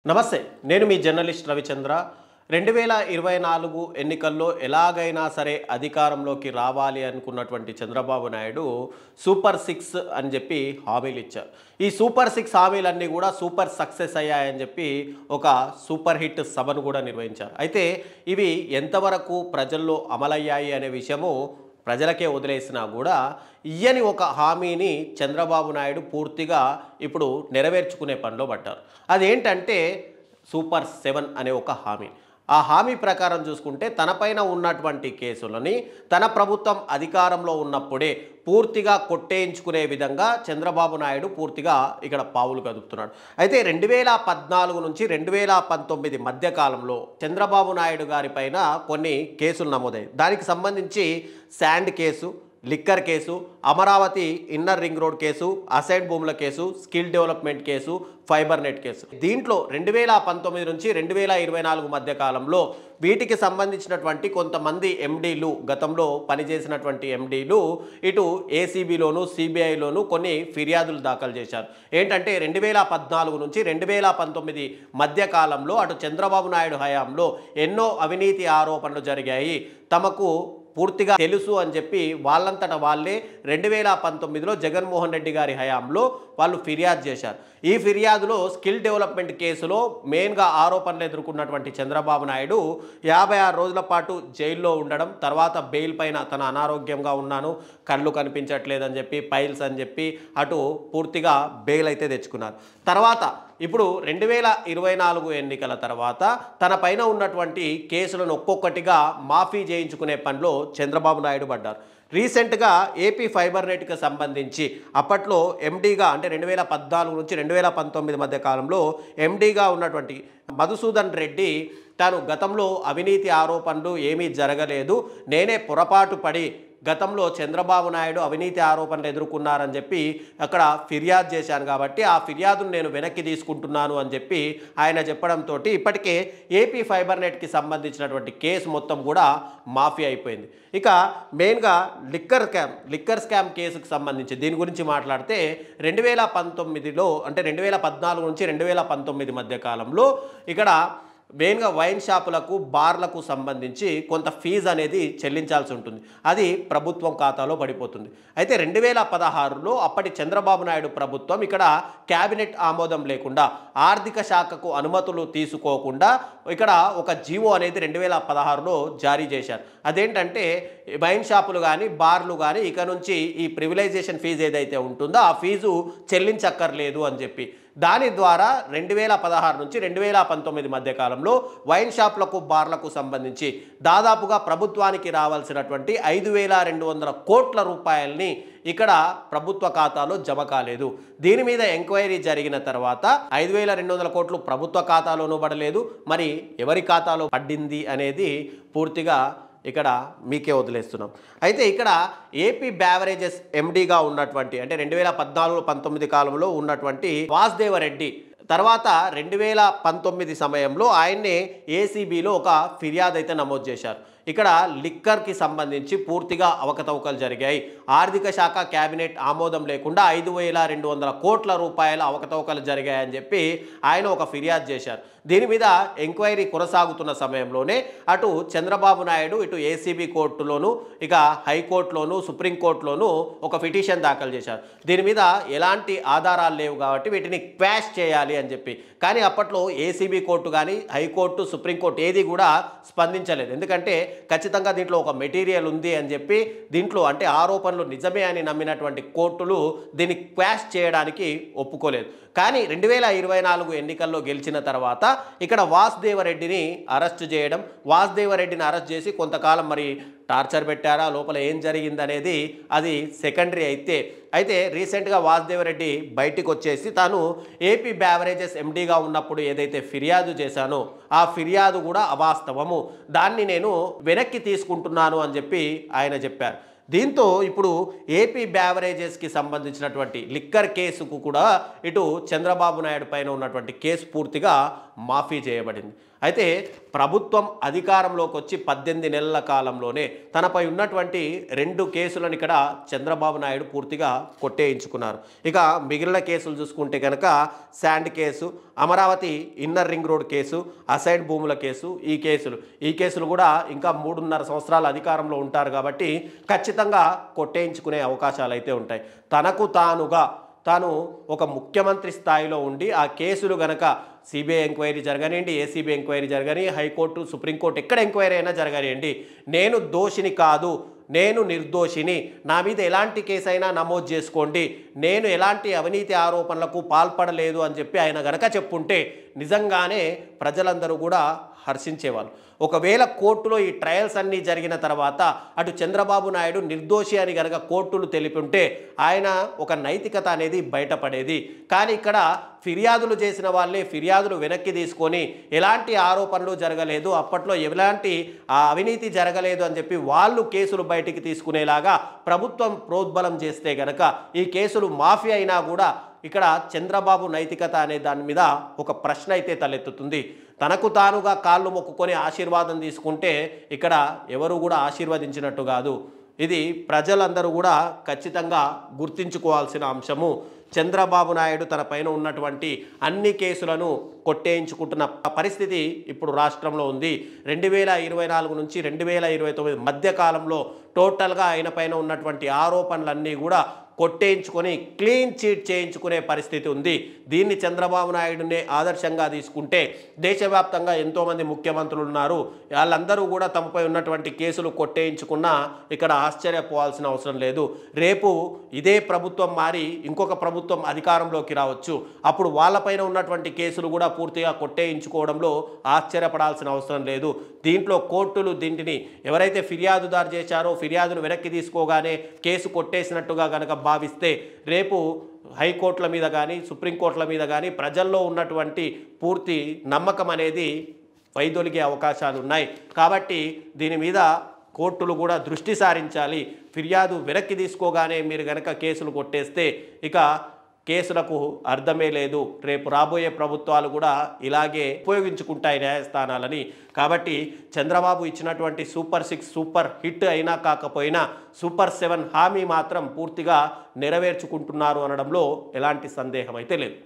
నమస్తే నేను మీ జర్నలిస్ట్ రవిచంద్ర 2024 ఎన్నికల్లో ఎలాగైనా సరే అధికారంలోకి రావాలి అనుకున్నటువంటి చంద్రబాబు నాయుడు సూపర్ 6 అని చెప్పి హామీలు ఇచ్చారు. ఈ సూపర్ 6 హామీలన్నీ కూడా సూపర్ సక్సెస్ అయ్యాయని చెప్పి ఒక సూపర్ హిట్ సభను కూడా నిర్వహించారు. అయితే ఇవి ఎంతవరకు ప్రజల్లో అమలయ్యాయి అనే విషయము ప్రజలకే వదిలేసినా కూడా ఇయ్యని ఒక హామీని చంద్రబాబు నాయుడు పూర్తిగా ఇప్పుడు నెరవేర్చుకునే పనిలో పడ్డారు. అదేంటంటే సూపర్ 7 అనే ఒక హామీ. ఆ హామీ ప్రకారం చూసుకుంటే తనపైన ఉన్నటువంటి కేసులని తన ప్రభుత్వం అధికారంలో ఉన్నప్పుడే పూర్తిగా కొట్టేయించుకునే విధంగా చంద్రబాబు నాయుడు పూర్తిగా ఇక్కడ పావులు కదుపుతున్నాడు. అయితే 2014 నుంచి 2019 మధ్య కాలంలో చంద్రబాబు నాయుడు గారి పైన కొన్ని కేసులు నమోదయ్యాయి. దానికి సంబంధించి sand case, liquor case, Amaravati inner ring road case, assign భూముల case, skill development case, fibre net case. దీంట్లో 2019 నుంచి 2024 మధ్య కాలంలో వీటికి సంబంధించినటువంటి కొంతమంది ఎండీలు, గతంలో పనిచేసినటువంటి ఎండీలు ఇటు ఏసీబీలోను సిబిఐలోను కొన్ని ఫిర్యాదులు దాఖలు చేశారు. ఏంటంటే 2014 నుంచి 2019 మధ్య కాలంలో అటు చంద్రబాబు నాయుడు హయాంలో ఎన్నో అవినీతి ఆరోపణలు జరిగాయి, తమకు పూర్తిగా తెలుసు అని చెప్పి వాళ్ళంతట వాళ్ళే 2019లో జగన్మోహన్ రెడ్డి గారి హయాంలో వాళ్ళు ఫిర్యాదు చేశారు. ఈ ఫిర్యాదులో స్కిల్ డెవలప్మెంట్ కేసులో మెయిన్గా ఆరోపణలు ఎదుర్కొన్నటువంటి చంద్రబాబు నాయుడు 56 రోజుల పాటు జైల్లో ఉండడం, తర్వాత బెయిల్ పైన తన అనారోగ్యంగా ఉన్నాను, కళ్ళు కనిపించట్లేదని చెప్పి, పైల్స్ అని చెప్పి అటు పూర్తిగా బెయిల్ అయితే తెచ్చుకున్నారు. తర్వాత ఇప్పుడు 2024 ఎన్నికల తర్వాత తన పైన ఉన్నటువంటి కేసులను ఒక్కొక్కటిగా మాఫీ చేయించుకునే పనిలో చంద్రబాబు నాయుడు పడ్డారు. రీసెంట్గా ఏపీ ఫైబర్ నెట్కి సంబంధించి అప్పట్లో ఎండీగా అంటే 2014 నుంచి 2019 మధ్య కాలంలో ఎండీగా ఉన్నటువంటి మధుసూదన్ రెడ్డి తాను గతంలో అవినీతి ఆరోపణలు ఏమీ జరగలేదు, నేనే పొరపాటు పడి గతంలో చంద్రబాబు నాయుడు అవినీతి ఆరోపణలు ఎదుర్కొన్నారని చెప్పి అక్కడ ఫిర్యాదు చేశాను కాబట్టి ఆ ఫిర్యాదును నేను వెనక్కి తీసుకుంటున్నాను అని చెప్పి ఆయన చెప్పడంతో ఇప్పటికే ఏపీ ఫైబర్ నెట్కి సంబంధించినటువంటి కేసు మొత్తం కూడా మాఫీ అయిపోయింది. ఇక మెయిన్గా లిక్కర్ స్కామ్ కేసుకు సంబంధించి దీని గురించి మాట్లాడితే 2019లో అంటే 2014 నుంచి 2019 మధ్య కాలంలో ఇక్కడ మెయిన్గా వైన్ షాపులకు, బార్లకు సంబంధించి కొంత ఫీజు అనేది చెల్లించాల్సి ఉంటుంది. అది ప్రభుత్వం ఖాతాలో పడిపోతుంది. అయితే 2016లో అప్పటి చంద్రబాబు నాయుడు ప్రభుత్వం ఇక్కడ క్యాబినెట్ ఆమోదం లేకుండా, ఆర్థిక శాఖకు అనుమతులు తీసుకోకుండా ఇక్కడ ఒక జీవో అనేది 2016లో జారీ చేశారు. అదేంటంటే వైన్ షాపులు కానీ బార్లు కానీ ఇక నుంచి ఈ ప్రివిలైజేషన్ ఫీజు ఏదైతే ఉంటుందో ఆ ఫీజు చెల్లించక్కర్లేదు అని చెప్పి, దాని ద్వారా 2016 నుంచి 2019 మధ్య కాలంలో వైన్ షాపులకు, బార్లకు సంబంధించి దాదాపుగా ప్రభుత్వానికి రావాల్సినటువంటి 5,200 కోట్ల రూపాయలని ఇక్కడ ప్రభుత్వ ఖాతాలో జమ కాలేదు. దీని మీద ఎంక్వైరీ జరిగిన తర్వాత 5,200 కోట్లు ప్రభుత్వ ఖాతాలోనూ పడలేదు, మరి ఎవరి ఖాతాలో పడింది అనేది పూర్తిగా ఇక్కడ మీకే వదిలేస్తున్నాం. అయితే ఇక్కడ ఏపీ బ్యావరేజెస్ ఎండీగా ఉన్నటువంటి అంటే 2014-19 కాలంలో ఉన్నటువంటి వాసుదేవరెడ్డి తర్వాత 2019 సమయంలో ఆయన్నే ఏసీబీలో ఒక ఫిర్యాదు అయితే నమోదు చేశారు. ఇక్కడ లిక్కర్కి సంబంధించి పూర్తిగా అవకతవకలు జరిగాయి, ఆర్థిక శాఖ క్యాబినెట్ ఆమోదం లేకుండా 5,200 కోట్ల రూపాయల అవకతవకలు జరిగాయని చెప్పి ఆయన ఒక ఫిర్యాదు చేశారు. దీని మీద ఎంక్వైరీ కొనసాగుతున్న సమయంలోనే అటు చంద్రబాబు నాయుడు ఇటు ఏసీబీ కోర్టులోను ఇక హైకోర్టులోను సుప్రీంకోర్టులోను ఒక పిటిషన్ దాఖలు చేశారు. దీని మీద ఎలాంటి ఆధారాలు లేవు కాబట్టి వీటిని క్వాష్ చేయాలి అని చెప్పి. కానీ అప్పట్లో ఏసీబీ కోర్టు కానీ హైకోర్టు సుప్రీంకోర్టు ఏది కూడా స్పందించలేదు. ఎందుకంటే ఖచ్చితంగా దీంట్లో ఒక మెటీరియల్ ఉంది అని చెప్పి, దీంట్లో అంటే ఆరోపణలు నిజమే అని నమ్మినటువంటి కోర్టులు దీన్ని క్వాష్ చేయడానికి ఒప్పుకోలేదు. కానీ 2024 ఎన్నికల్లో గెలిచిన తర్వాత ఇక్కడ వాసుదేవరెడ్డిని అరెస్ట్ చేయడం, వాసుదేవరెడ్డిని అరెస్ట్ చేసి కొంతకాలం మరి టార్చర్ పెట్టారా, లోపల ఏం జరిగిందనేది అది సెకండరీ. అయితే రీసెంట్గా వాసుదేవరెడ్డి బయటికి వచ్చేసి తాను ఏపీ బ్యావరేజెస్ ఎండీగా ఉన్నప్పుడు ఏదైతే ఫిర్యాదు చేశానో ఆ ఫిర్యాదు కూడా అవాస్తవము, దాన్ని నేను వెనక్కి తీసుకుంటున్నాను అని చెప్పి ఆయన చెప్పారు. దీంతో ఇప్పుడు ఏపీ బ్యావరేజెస్కి సంబంధించినటువంటి లిక్కర్ కేసుకు కూడా ఇటు చంద్రబాబు నాయుడు పైన ఉన్నటువంటి కేసు పూర్తిగా మాఫీ చేయబడింది. అయితే ప్రభుత్వం అధికారంలోకి వచ్చి 18 నెలల కాలంలోనే తనపై ఉన్నటువంటి 2 కేసులను ఇక్కడ చంద్రబాబు నాయుడు పూర్తిగా కొట్టేయించుకున్నారు. ఇక మిగిలిన కేసులు చూసుకుంటే కనుక sand case, Amaravati inner ring road case, assign భూముల కేసు, ఈ కేసులు కూడా ఇంకా 3.5 సంవత్సరాల అధికారంలో ఉంటారు కాబట్టి ఖచ్చితంగా కొట్టేయించుకునే అవకాశాలు అయితే ఉంటాయి. తాను ఒక ముఖ్యమంత్రి స్థాయిలో ఉండి ఆ కేసులు గనక సిబిఐ ఎంక్వైరీ జరగనివ్వండి, ఏసీబీ ఎంక్వైరీ జరగని, హైకోర్టు, సుప్రీంకోర్టు ఎక్కడ ఎంక్వైరీ అయినా జరగనివ్వండి, నేను దోషిని కాదు, నేను నిర్దోషిని, నా మీద ఎలాంటి కేసు అయినా నమోదు చేసుకోండి, నేను ఎలాంటి అవినీతి ఆరోపణలకు పాల్పడలేదు అని చెప్పి ఆయన గనక చెప్పుంటే నిజంగానే ప్రజలందరూ కూడా హర్షించేవాళ్ళు. ఒకవేళ కోర్టులో ఈ ట్రయల్స్ అన్నీ జరిగిన తర్వాత అటు చంద్రబాబు నాయుడు నిర్దోషి అని గనక కోర్టులు తెలిపింటే ఆయన ఒక నైతికత అనేది బయటపడేది. కానీ ఇక్కడ ఫిర్యాదులు చేసిన వాళ్ళే ఫిర్యాదులు వెనక్కి తీసుకొని ఎలాంటి ఆరోపణలు జరగలేదు, అప్పట్లో ఎలాంటి అవినీతి జరగలేదు అని చెప్పి వాళ్ళు కేసులు బయటికి తీసుకునేలాగా ప్రభుత్వం ప్రోద్బలం చేస్తే గనక ఈ కేసులు మాఫీ అయినా కూడా ఇక్కడ చంద్రబాబు నైతికత అనే దాని మీద ఒక ప్రశ్న అయితే తలెత్తుతుంది. తనకు తానుగా కాళ్ళు మొక్కుకొని ఆశీర్వాదం తీసుకుంటే ఇక్కడ ఎవరు కూడా ఆశీర్వదించినట్టు కాదు. ఇది ప్రజలందరూ కూడా ఖచ్చితంగా గుర్తించుకోవాల్సిన అంశము. చంద్రబాబు నాయుడు తన పైన ఉన్నటువంటి అన్ని కేసులను కొట్టేయించుకుంటున్న పరిస్థితి ఇప్పుడు రాష్ట్రంలో ఉంది. 2024 నుంచి 2029 మధ్య కాలంలో టోటల్గా ఆయన పైన ఉన్నటువంటి ఆరోపణలన్నీ కూడా కొట్టేయించుకొని క్లీన్ చీట్ చేయించుకునే పరిస్థితి ఉంది. దీన్ని చంద్రబాబు నాయుడునే ఆదర్శంగా తీసుకుంటే దేశవ్యాప్తంగా ఎంతోమంది ముఖ్యమంత్రులు ఉన్నారు, వాళ్ళందరూ కూడా తమపై ఉన్నటువంటి కేసులు కొట్టేయించుకున్నా ఇక్కడ ఆశ్చర్యపోవాల్సిన అవసరం లేదు. రేపు ఇదే ప్రభుత్వం మారి ఇంకొక ప్రభుత్వం అధికారంలోకి రావచ్చు, అప్పుడు వాళ్ళపైన ఉన్నటువంటి కేసులు కూడా పూర్తిగా కొట్టేయించుకోవడంలో ఆశ్చర్యపడాల్సిన అవసరం లేదు. దీంట్లో కోర్టులు దీంటిని ఎవరైతే ఫిర్యాదుదారు చేశారో ఫిర్యాదును వెనక్కి తీసుకోగానే కేసు కొట్టేసినట్టుగా కనుక భావిస్తే రేపు హైకోర్టుల మీద కానీ సుప్రీంకోర్టుల మీద కానీ ప్రజల్లో ఉన్నటువంటి పూర్తి నమ్మకం అనేది వైదొలిగే అవకాశాలు ఉన్నాయి. కాబట్టి దీని మీద కోర్టులు కూడా దృష్టి సారించాలి. ఫిర్యాదు వెనక్కి తీసుకోగానే మీరు కనుక కేసులు కొట్టేస్తే ఇక కేసులకు అర్థమే లేదు. రేపు రాబోయే ప్రభుత్వాలు కూడా ఇలాగే ఉపయోగించుకుంటాయి న్యాయస్థానాలని. కాబట్టి చంద్రబాబు ఇచ్చినటువంటి సూపర్ 6 సూపర్ హిట్ అయినా కాకపోయినా సూపర్ 7 హామీ మాత్రం పూర్తిగా నెరవేర్చుకుంటున్నారు అనడంలో ఎలాంటి సందేహం అయితే లేదు.